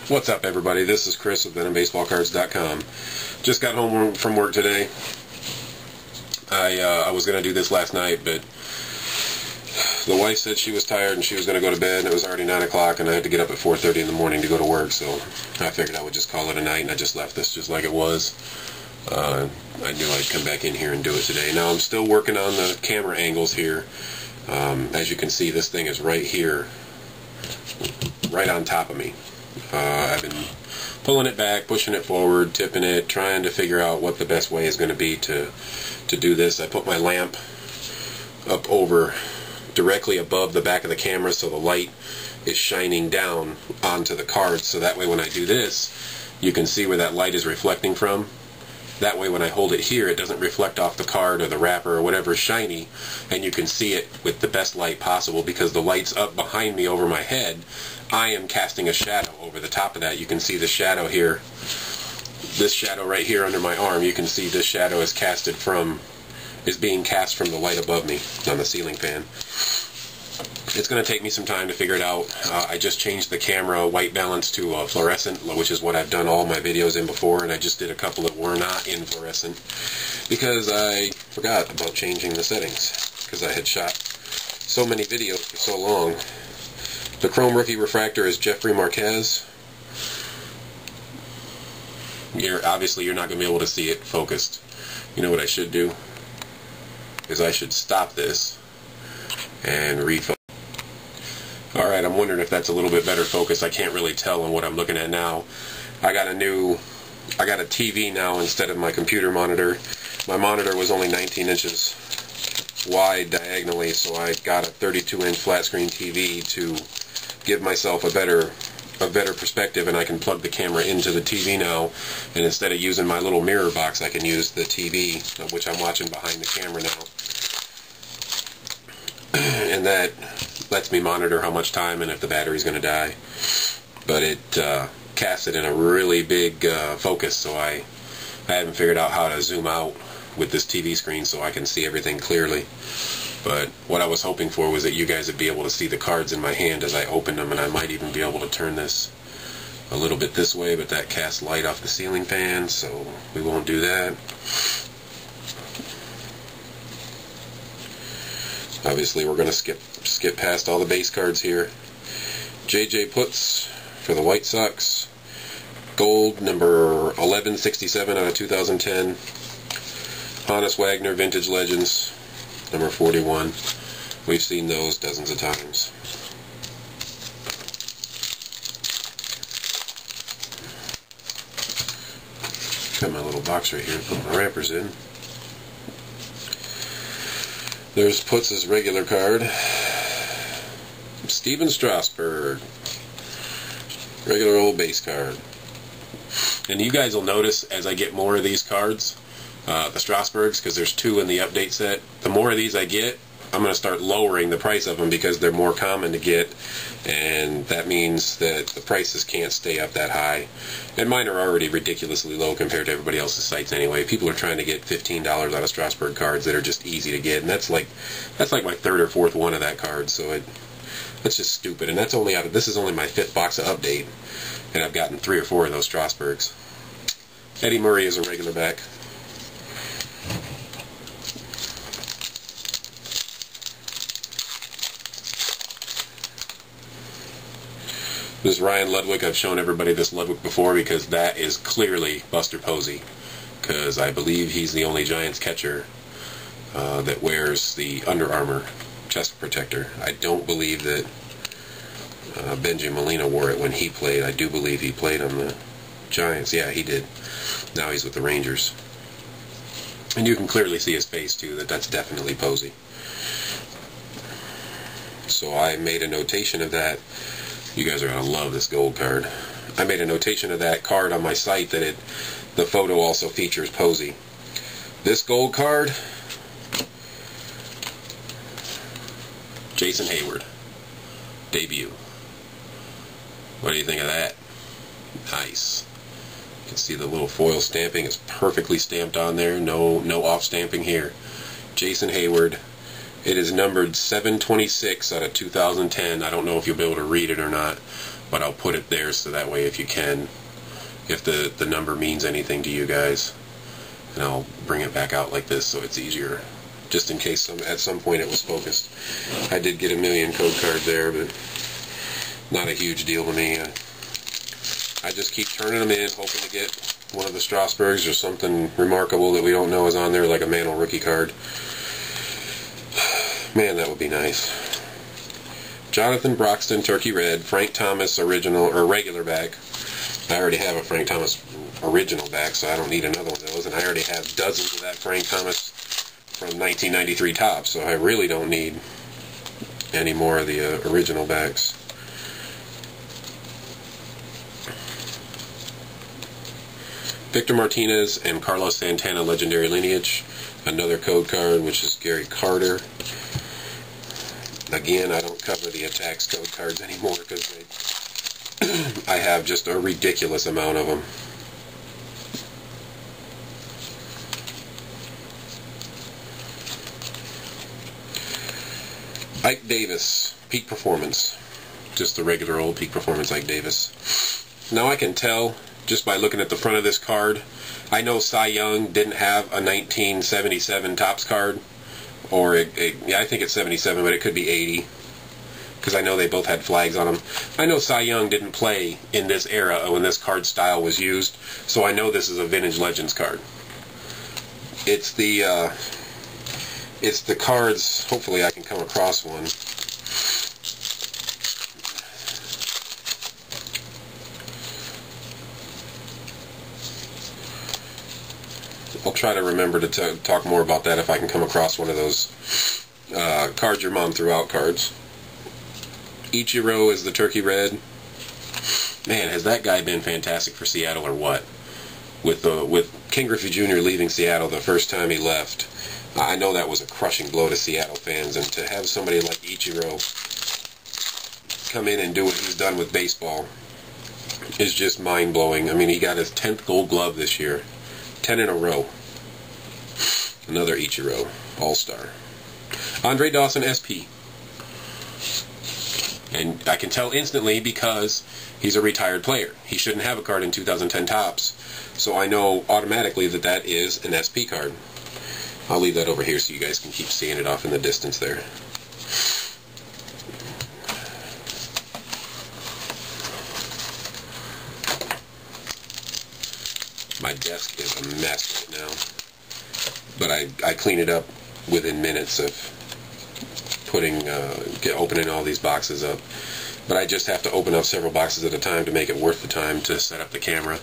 What's up, everybody? This is Chris with VenomBaseballCards.com. Just got home from work today. I was going to do this last night, but the wife said she was tired and she was going to go to bed, and it was already 9 o'clock, and I had to get up at 4:30 in the morning to go to work, so I figured I would just call it a night, and I just left this just like it was. I knew I'd come back in here and do it today. Now, I'm still working on the camera angles here. As you can see, this thing is right here, right on top of me. I've been pulling it back, pushing it forward, tipping it, trying to figure out what the best way is going to be to do this. I put my lamp up over directly above the back of the camera so the light is shining down onto the cards, so that way when I do this, you can see where that light is reflecting from. That way when I hold it here, it doesn't reflect off the card or the wrapper or whatever is shiny, and you can see it with the best light possible. Because the light's up behind me over my head, I am casting a shadow over the top of that. You can see the shadow here. This shadow right here under my arm, you can see this shadow is being cast from the light above me on the ceiling fan. It's going to take me some time to figure it out. I just changed the camera white balance to fluorescent, which is what I've done all my videos in before, and I just did a couple that were not in fluorescent because I forgot about changing the settings because I had shot so many videos for so long. The Chrome Rookie Refractor is Jeffrey Marquez. Obviously you're not going to be able to see it focused. You know what I should do? Is I should stop this and refocus. Alright, I'm wondering if that's a little bit better focus. I can't really tell on what I'm looking at now. I got a TV now instead of my computer monitor. My monitor was only 19 inches wide diagonally, so I got a 32-inch flat screen TV to give myself a better perspective, and I can plug the camera into the TV now, and instead of using my little mirror box, I can use the TV, which I'm watching behind the camera now. And that lets me monitor how much time and if the battery's going to die. But it casts it in a really big focus, so I haven't figured out how to zoom out with this TV screen so I can see everything clearly. But what I was hoping for was that you guys would be able to see the cards in my hand as I open them, and I might even be able to turn this a little bit this way, but that casts light off the ceiling fan, so we won't do that. Obviously we're going to skip past all the base cards here. J.J. Putz for the White Sox. Gold, number 1167 out of 2010. Honus Wagner, Vintage Legends, number 41. We've seen those dozens of times. Got my little box right here to put my wrappers in. There's Putz's regular card. Stephen Strasburg. Regular old base card. And you guys will notice as I get more of these cards, the Strasburgs, because there's 2 in the update set, the more of these I get, I'm going to start lowering the price of them because they're more common to get, and that means that the prices can't stay up that high. And mine are already ridiculously low compared to everybody else's sites anyway. People are trying to get $15 out of Strasburg cards that are just easy to get, and that's like my 3rd or 4th one of that card, so that's just stupid. And that's only this is only my 5th box of update, and I've gotten 3 or 4 of those Strasburgs. Eddie Murray is a regular back. This is Ryan Ludwig. I've shown everybody this Ludwig before because that is clearly Buster Posey, because I believe he's the only Giants catcher that wears the Under Armour chest protector. I don't believe that Benji Molina wore it when he played. I do believe he played on the Giants. Yeah, he did. Now he's with the Rangers. And you can clearly see his face too, that's definitely Posey. So I made a notation of that. You guys are going to love this gold card. I made a notation of that card on my site that the photo also features Posey. This gold card, Jason Heyward, debut. What do you think of that? Nice. You can see the little foil stamping is perfectly stamped on there. No off stamping here. Jason Heyward. It is numbered 726 out of 2010. I don't know if you'll be able to read it or not, but I'll put it there so that way if you can, if the number means anything to you guys, and I'll bring it back out like this so it's easier, just in case at some point it was focused. I did get a million code cards there, but not a huge deal to me. I just keep turning them in, hoping to get one of the Strasburgs or something remarkable that we don't know is on there, like a Mantle rookie card. Man, that would be nice. Jonathan Broxton, Turkey Red. Frank Thomas, original, or regular back. I already have a Frank Thomas original back, so I don't need another one of those. And I already have dozens of that Frank Thomas from 1993 Topps, so I really don't need any more of the original backs. Victor Martinez and Carlos Santana, Legendary Lineage. Another code card, which is Gary Carter. Again, I don't cover the Attacks code cards anymore because I have just a ridiculous amount of them. Ike Davis, Peak Performance. Just the regular old Peak Performance Ike Davis. Now I can tell just by looking at the front of this card. I know Cy Young didn't have a 1977 Topps card, or yeah, I think it's 77, but it could be 80, because I know they both had flags on them. I know Cy Young didn't play in this era when this card style was used, so I know this is a Vintage Legends card. It's the cards. Hopefully, I can come across one. I'll try to remember to talk more about that if I can come across one of those cards your mom threw out cards. Ichiro is the Turkey Red. Man, has that guy been fantastic for Seattle or what? With Ken Griffey Jr. leaving Seattle the first time he left, I know that was a crushing blow to Seattle fans, and to have somebody like Ichiro come in and do what he's done with baseball is just mind-blowing. I mean, he got his 10th Gold Glove this year. 10 in a row. Another Ichiro All-Star. Andre Dawson SP. And I can tell instantly because he's a retired player. He shouldn't have a card in 2010 Topps. So I know automatically that that is an SP card. I'll leave that over here so you guys can keep seeing it off in the distance there. My desk is a mess right now, but I clean it up within minutes of opening all these boxes up. But I just have to open up several boxes at a time to make it worth the time to set up the camera.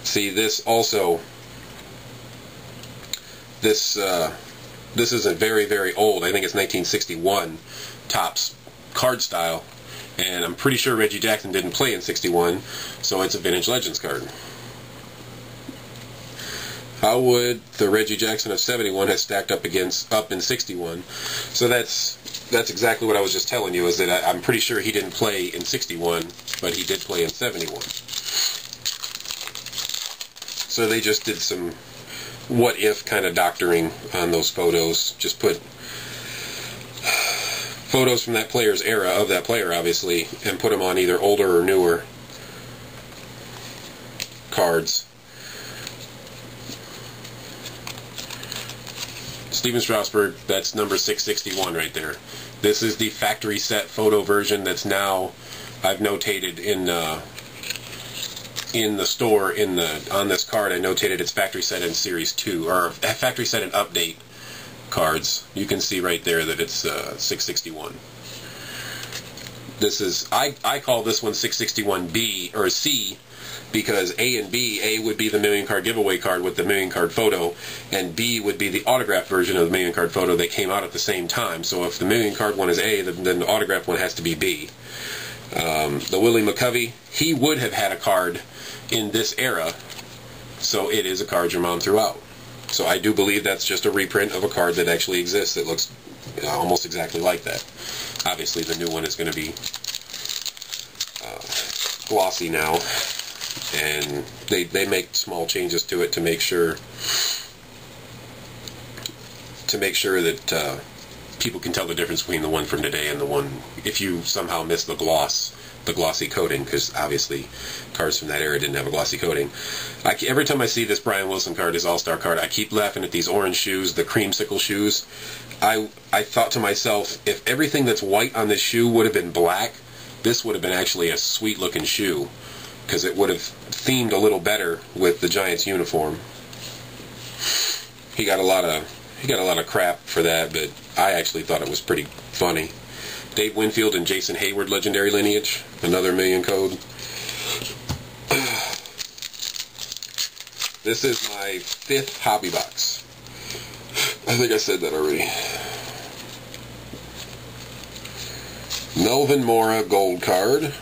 See, this also, this isn't very, very old. I think it's 1961 Topps card style, and I'm pretty sure Reggie Jackson didn't play in 61, so it's a Vintage Legends card. How would the Reggie Jackson of 71 have stacked up in 61? So that's exactly what I was just telling you, is that I'm pretty sure he didn't play in 61, but he did play in 71. So they just did some what-if kind of doctoring on those photos. Just put photos from that player's era, of that player obviously, and put them on either older or newer cards. Steven Strasburg, that's number 661 right there. This is the factory set photo version that's now, I've notated in the store on this card. I notated it's factory set in Series 2, or factory set in update cards. You can see right there that it's 661. This is, I call this one 661B or C, because A and B, A would be the million card giveaway card with the million card photo, and B would be the autographed version of the million card photo. They came out at the same time. So if the million card one is A, then the autographed one has to be B. The Willie McCovey, he would have had a card in this era, so it is a card your mom threw out. So I do believe that's just a reprint of a card that actually exists that looks almost exactly like that. Obviously the new one is going to be glossy now, and they make small changes to it to make sure that people can tell the difference between the one from today and the one, if you somehow miss the gloss the glossy coating, because obviously cards from that era didn't have a glossy coating. Every time I see this Brian Wilson card, his All-Star card, I keep laughing at these orange shoes, the creamsicle shoes. I thought to myself, if everything that's white on this shoe would have been black, this would have been actually a sweet-looking shoe, because it would have themed a little better with the Giants uniform. He got a lot of crap for that, but I actually thought it was pretty funny. Dave Winfield and Jason Hayward legendary lineage, another million code. This is my 5th hobby box. I think I said that already. Melvin Mora gold card.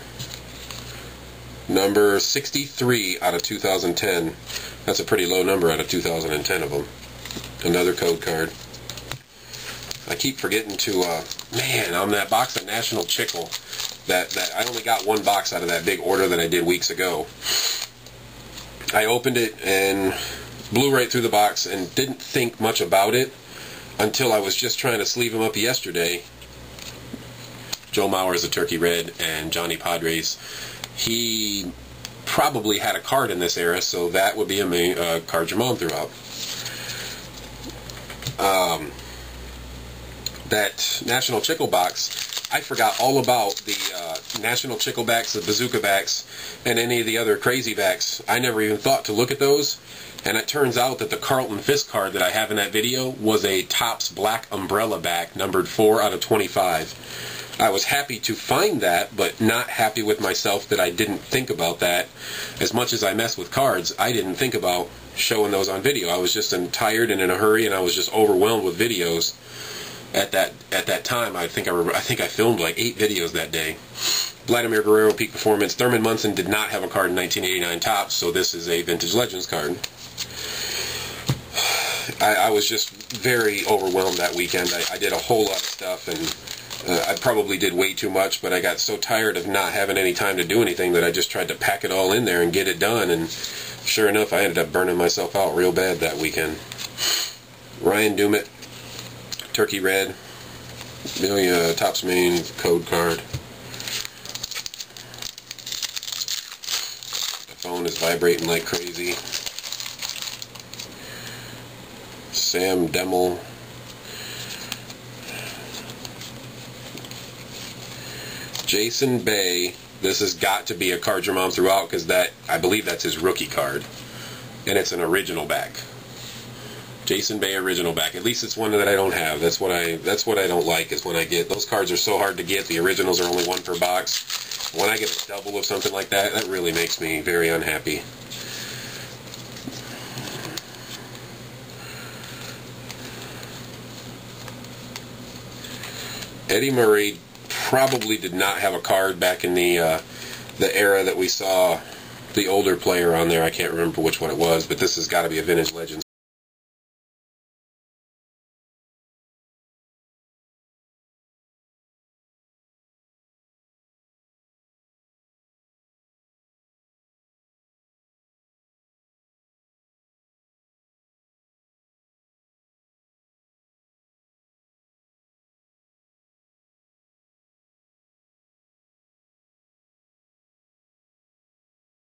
Number 63 out of 2010. That's a pretty low number out of 2010 of them. Another code card. I keep forgetting to, man, on that box of National Chickle, that I only got one box out of that big order that I did weeks ago. I opened it and blew right through the box and didn't think much about it until I was just trying to sleeve them up yesterday. Joe Mauer is a Turkey Red, and Johnny Padres. He probably had a card in this era, so that would be a card your mom threw out. That National Chickle box, I forgot all about the National Chickle backs, the Bazooka backs, and any of the other crazy backs. I never even thought to look at those, and it turns out that the Carlton Fisk card that I have in that video was a Topps Black Umbrella back, numbered 4 out of 25. I was happy to find that, but not happy with myself that I didn't think about that. As much as I mess with cards, I didn't think about showing those on video. I was just tired and in a hurry, and I was just overwhelmed with videos. At that time, I think I filmed like 8 videos that day. Vladimir Guerrero Peak Performance. Thurman Munson did not have a card in 1989 Topps, so this is a Vintage Legends card. I was just very overwhelmed that weekend. I did a whole lot of stuff, and I probably did way too much, but I got so tired of not having any time to do anything that I just tried to pack it all in there and get it done, and sure enough, I ended up burning myself out real bad that weekend. Ryan Dumit, Turkey Red, Topps main code card. The phone is vibrating like crazy. Sam Demmel. Jason Bay. This has got to be a card your mom threw out, because I believe that's his rookie card, and it's an original back. Jason Bay original back. At least it's one that I don't have. That's what I don't like, is when I get those cards are so hard to get. The originals are only 1 per box. When I get a double of something like that, that really makes me very unhappy. Eddie Murray probably did not have a card back in the era that we saw the older player on there. I can't remember which one it was, but this has got to be a Vintage Legends